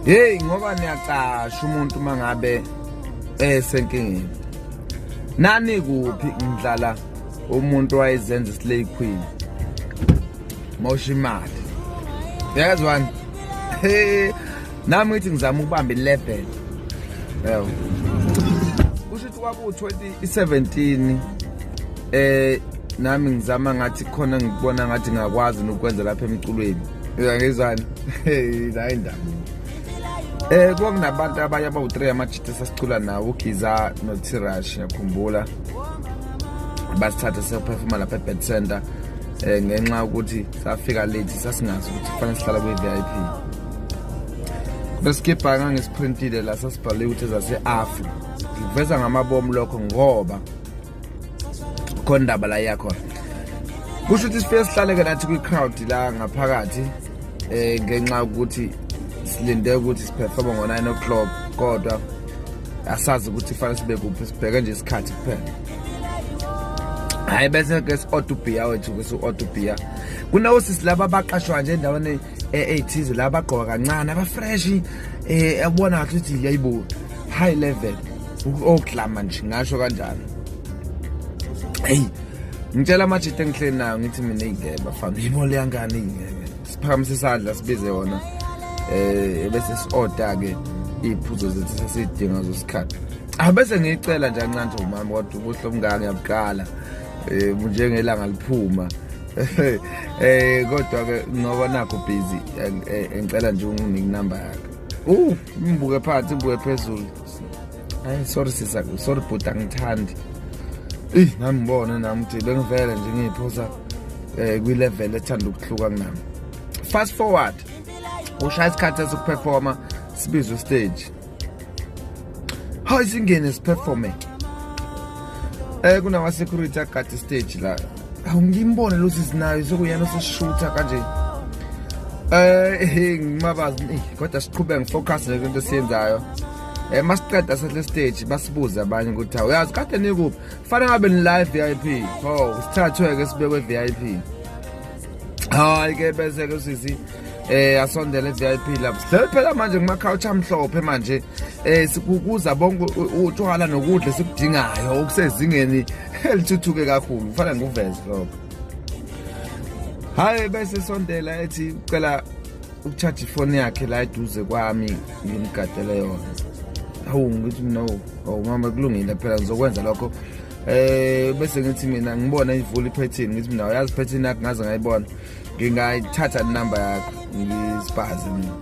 Hey ngoba niyacasha umuntu mangabe esenkingeni. Nani kuphi ngidlala umuntu wayezenza slay queen. Mosha imali. Yazwani. Nami ngithi ngizama ukubamba i-level. Yebo. Kushithi kwaku 2017 nami ngizama ngathi khona ngibona ngathi ngakwazi nokwenza lapha emculweni. Uyangizwani? La indaba. Kunabantu abanye abawu3 amajita sasicula nawo uGiza noTirash yakhumbula. Basithatha seperforma lapha eBed Center ngenxa ukuthi safika late sasingazi ukuthi kufanele sihlala kwi-VIP. Besikipha ngangisprintile la sasibhale ukuthi zase-Afro. Ngiveza ngamabomu lokho ngoba khona indaba la yakho. Kusho ukuthi sifike sihlale nathi kwi-crowd la ngaphakathi ngenxa ukuthi silinde ukuthi siperform ngo9 o'clock kodwa asazi ukuthi kufanele sibe kuphi sibheke nje isikhathi kuphela. Hayi bese ke si-Autobia wethu kwesu-Autobia kunawo sisi laba abaqashwa nje endaweni ethize laba bagqoka kancane abafresh yabona kahle ukuthi yayibo high level oklama nje ngasho kanjalo. Hey ngitshela amajita engihleli nayo ngithi mina ingeke bafana imoli yangani ingeke siphakamise isandla sibize yona bese si-order ke iphuzo zethu sesidinga zosikhathi. Bese ngicela nje kancane umama kodwa ubuhle obungaka yabuqala njengelanga liphuma kodwa ke ngoba nakho busy ngicela nje unginike number yakhe. Mbuke phansi mbuke phezulu. Hayi sorry sisa sorry but angithandi. Nami ngibona nami ukuthi bengivele nje ngiphuza kwi-level ethanda ukuhluka kunami. Fast forward ushaya isikhathi sokuperforma sibizwe stage. Hayi singene siperforme. Kunawa security agade stage la. Awungimbone lo sisinayo sokuyena sesishootha kanje. Ngimabazi kodwa siqhubeka ngifocus ngento esiyenzayo. Masiqeda sele stage basibuza abanye ukuthi uyazi kade nikuphi fanele ngabe ni live VIP. Sithathwe ke sibekwe VIP. Hayi ke bese ke sisi asondele VIP lapho. Phela manje ngima-couch amhlophe manje sikukuza bonke utshwala nokudla sikudingayo okusezingeni elithuthuke kakhulu kufanele nguveze lokho. Hayi bese sondela ethi ucela ukucharge ifoni yakhe la eduze kwami ngimgadele yona. Ngithi no mama kulungile phela ngizokwenza lokho. Bese ngithi mina ngibona ivula ipattern ngithi mina uyazi ipattern yakhe ngaze ngayibona ngingayithatha inamba yakho ngisipaze mina.